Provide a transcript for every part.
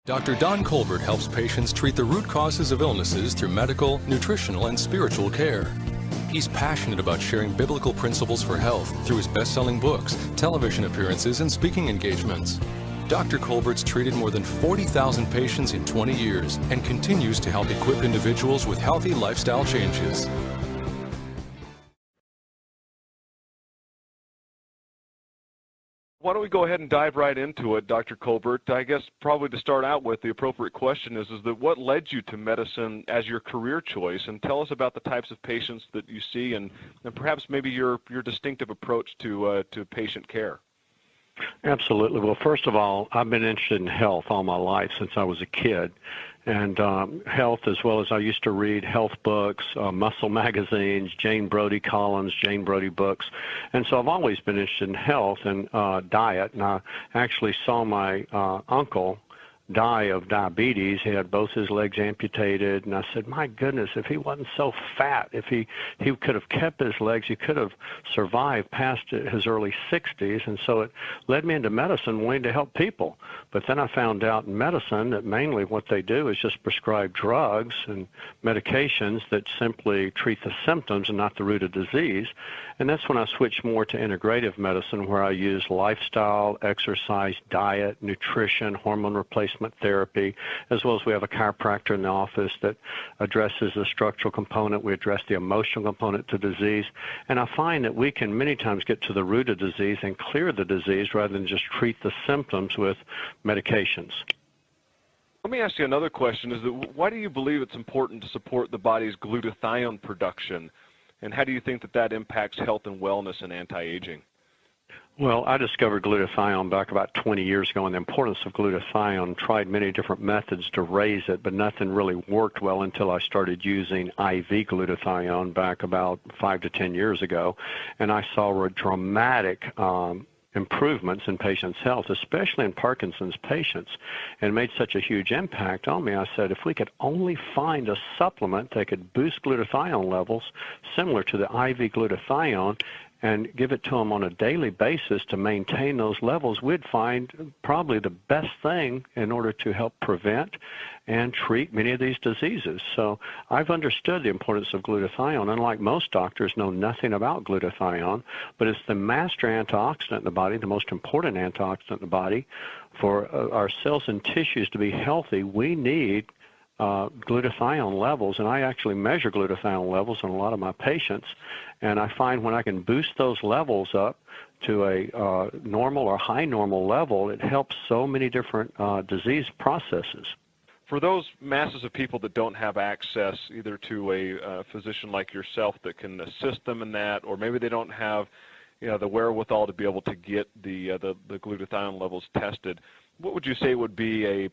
Dr. Don Colbert helps patients treat the root causes of illnesses through medical, nutritional, and spiritual care. He's passionate about sharing biblical principles for health through his best-selling books, television appearances, and speaking engagements. Dr. Colbert's treated more than 40,000 patients in 20 years and continues to help equip individuals with healthy lifestyle changes. Why don't we go ahead and dive right into it, Dr. Colbert? I guess probably to start out with, the appropriate question is that what led you to medicine as your career choice? And tell us about the types of patients that you see and perhaps maybe your distinctive approach to patient care. Absolutely. Well, first of all, I've been interested in health all my life since I was a kid. And health, as well as I used to read health books, muscle magazines, Jane Brodie columns, Jane Brodie books. And so I've always been interested in health and diet. And I actually saw my uncle die of diabetes. He had both his legs amputated, and I said, my goodness, if he wasn't so fat, if he could have kept his legs, he could have survived past his early 60s. And so it led me into medicine, wanting to help people. But then I found out in medicine that mainly what they do is just prescribe drugs and medications that simply treat the symptoms and not the root of disease. And that's when I switched more to integrative medicine, where I use lifestyle, exercise, diet, nutrition, hormone replacement therapy, as well as we have a chiropractor in the office that addresses the structural component. We address the emotional component to disease. And I find that we can many times get to the root of disease and clear the disease rather than just treat the symptoms with medications. Let me ask you another question. Is that why do you believe it's important to support the body's glutathione production? And how do you think that impacts health and wellness and anti-aging? Well, I discovered glutathione back about 20 years ago, and the importance of glutathione, tried many different methods to raise it, but nothing really worked well until I started using IV glutathione back about 5 to 10 years ago. And I saw dramatic improvements in patients' health, especially in Parkinson's patients, and made such a huge impact on me. I said, if we could only find a supplement that could boost glutathione levels similar to the IV glutathione and give it to them on a daily basis to maintain those levels, we'd find probably the best thing in order to help prevent and treat many of these diseases. So I've understood the importance of glutathione. Unlike most doctors, know nothing about glutathione, but it's the master antioxidant in the body, the most important antioxidant in the body. For our cells and tissues to be healthy, we need glutathione levels, and I actually measure glutathione levels in a lot of my patients, and I find when I can boost those levels up to a normal or high normal level, it helps so many different disease processes. For those masses of people that don't have access either to a physician like yourself that can assist them in that, or maybe they don't have the wherewithal to be able to get the glutathione levels tested, what would you say would be a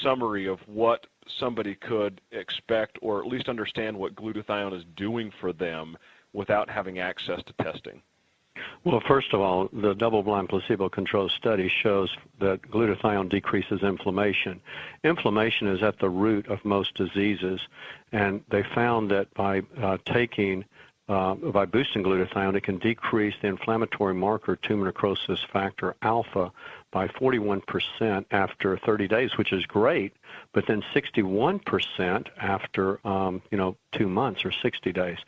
summary of what somebody could expect, or at least understand what glutathione is doing for them without having access to testing? Well, first of all, the double-blind placebo-controlled study shows that glutathione decreases inflammation. Inflammation is at the root of most diseases, and they found that by boosting glutathione, it can decrease the inflammatory marker tumor necrosis factor alpha by 41% after 30 days, which is great, but then 61% after 2 months or 60 days.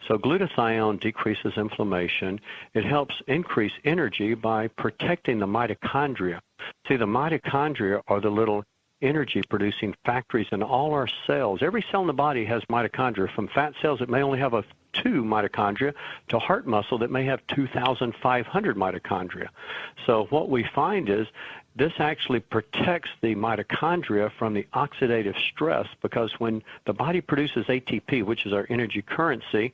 So glutathione decreases inflammation. It helps increase energy by protecting the mitochondria. See, the mitochondria are the little energy-producing factories in all our cells. Every cell in the body has mitochondria. From fat cells, it may only have 2 mitochondria, to heart muscle that may have 2,500 mitochondria. So what we find is this actually protects the mitochondria from the oxidative stress, because when the body produces ATP, which is our energy currency,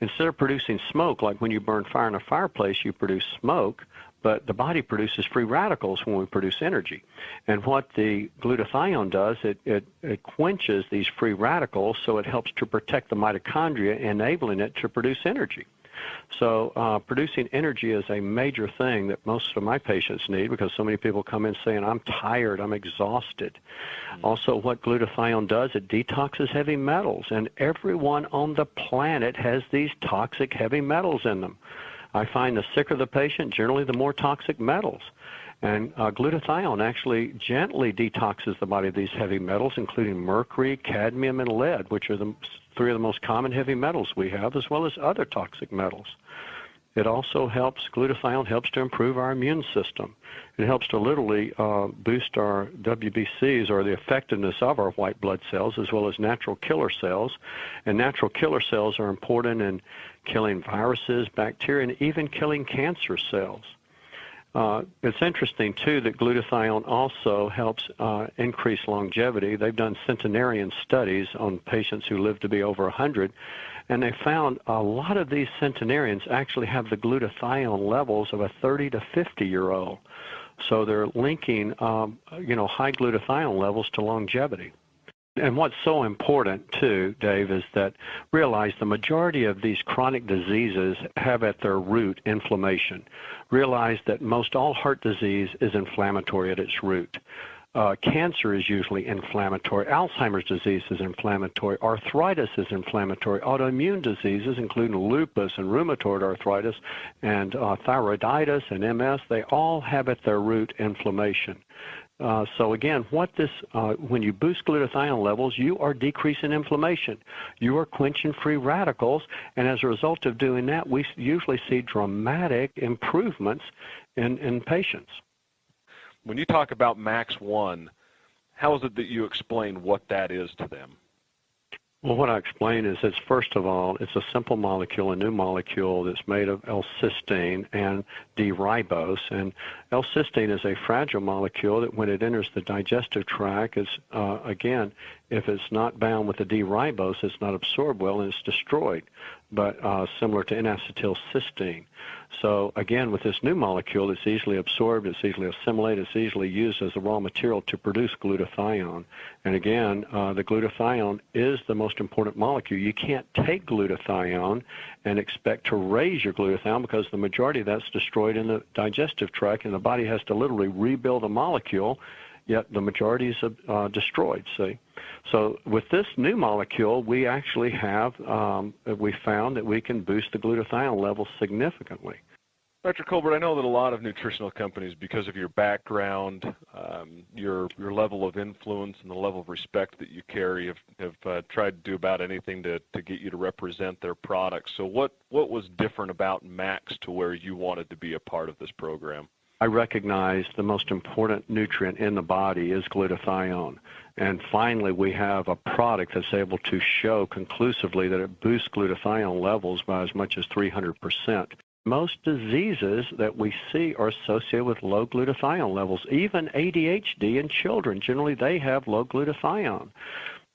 instead of producing smoke, like when you burn fire in a fireplace, you produce smoke, but the body produces free radicals when we produce energy. And what the glutathione does, it quenches these free radicals, so it helps to protect the mitochondria, enabling it to produce energy. So producing energy is a major thing that most of my patients need, because so many people come in saying, I'm tired, I'm exhausted. Also, what glutathione does, it detoxes heavy metals, and everyone on the planet has these toxic heavy metals in them. I find the sicker the patient, generally the more toxic metals. And glutathione actually gently detoxes the body of these heavy metals, including mercury, cadmium, and lead, which are the three of the most common heavy metals we have, as well as other toxic metals. It also helps, glutathione helps to improve our immune system. It helps to literally boost our WBCs, or the effectiveness of our white blood cells, as well as natural killer cells. And natural killer cells are important in killing viruses, bacteria, and even killing cancer cells. It's interesting, too, that glutathione also helps increase longevity. They've done centenarian studies on patients who live to be over 100, and they found a lot of these centenarians actually have the glutathione levels of a 30 to 50-year-old. So they're linking, high glutathione levels to longevity. And what's so important, too, Dave, is that realize the majority of these chronic diseases have at their root inflammation. Realize that most all heart disease is inflammatory at its root. Cancer is usually inflammatory. Alzheimer's disease is inflammatory. Arthritis is inflammatory. Autoimmune diseases, including lupus and rheumatoid arthritis and thyroiditis and MS, they all have at their root inflammation. So again, when you boost glutathione levels, you are decreasing inflammation. You are quenching free radicals, and as a result of doing that, we usually see dramatic improvements in patients. When you talk about MAX1, how is it that you explain what that is to them? Well, what I explain is it's, first of all, it's a simple molecule, a new molecule that's made of L-cysteine and D-ribose. And L-cysteine is a fragile molecule that when it enters the digestive tract, again, if it's not bound with the D-ribose, it's not absorbed well and it's destroyed, but similar to N-acetylcysteine. So again, with this new molecule, it's easily absorbed, it's easily assimilated, it's easily used as a raw material to produce glutathione. And again, the glutathione is the most important molecule. You can't take glutathione and expect to raise your glutathione because the majority of that's destroyed in the digestive tract, and the body has to literally rebuild a molecule, yet the majority is destroyed, see. So with this new molecule, we actually we found that we can boost the glutathione levels significantly. Dr. Colbert, I know that a lot of nutritional companies, because of your background, your level of influence, and the level of respect that you carry, have tried to do about anything to get you to represent their products. So what was different about Max to where you wanted to be a part of this program? I recognize the most important nutrient in the body is glutathione. And finally, we have a product that's able to show conclusively that it boosts glutathione levels by as much as 300%. Most diseases that we see are associated with low glutathione levels. Even ADHD in children, generally they have low glutathione.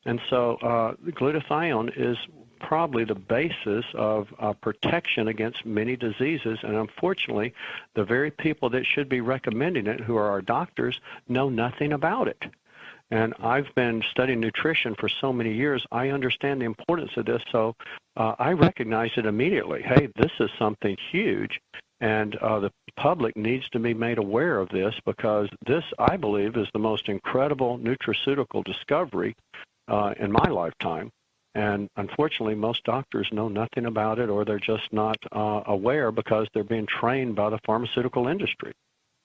And so glutathione is probably the basis of protection against many diseases, and unfortunately, the very people that should be recommending it, who are our doctors, know nothing about it. And I've been studying nutrition for so many years, I understand the importance of this, so I recognized it immediately. Hey, this is something huge, and the public needs to be made aware of this, because this, I believe, is the most incredible nutraceutical discovery in my lifetime. And unfortunately, most doctors know nothing about it, or they're just not aware because they're being trained by the pharmaceutical industry.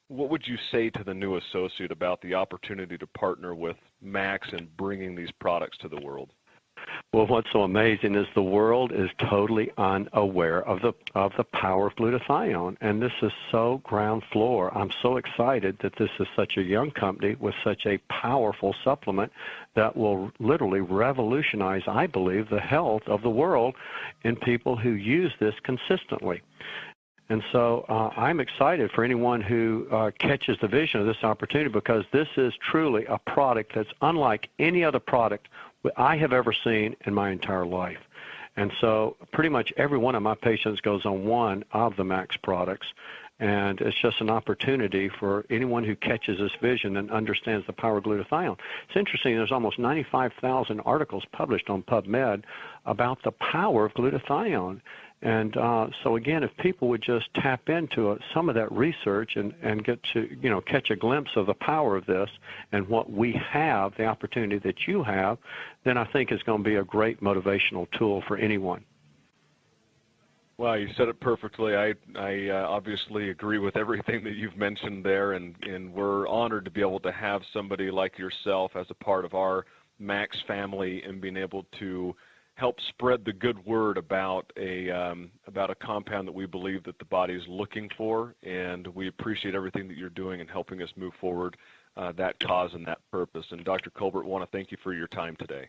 What would you say to the new associate about the opportunity to partner with Max in bringing these products to the world? Well, what's so amazing is the world is totally unaware of the power of glutathione, and this is so ground floor. I'm so excited that this is such a young company with such a powerful supplement that will literally revolutionize, I believe, the health of the world in people who use this consistently. And so I'm excited for anyone who catches the vision of this opportunity, because this is truly a product that's unlike any other product I have ever seen in my entire life. And so pretty much every one of my patients goes on one of the Max products, and it's just an opportunity for anyone who catches this vision and understands the power of glutathione. It's interesting, there's almost 95,000 articles published on PubMed about the power of glutathione. And so again, if people would just tap into some of that research and get to, catch a glimpse of the power of this and what we have, the opportunity that you have, then I think it's going to be a great motivational tool for anyone. Well, you said it perfectly. I obviously agree with everything that you've mentioned there, and we're honored to be able to have somebody like yourself as a part of our Max family and being able to help spread the good word about a compound that we believe that the body is looking for, and we appreciate everything that you're doing in helping us move forward that cause and that purpose. And Dr. Colbert, want to thank you for your time today.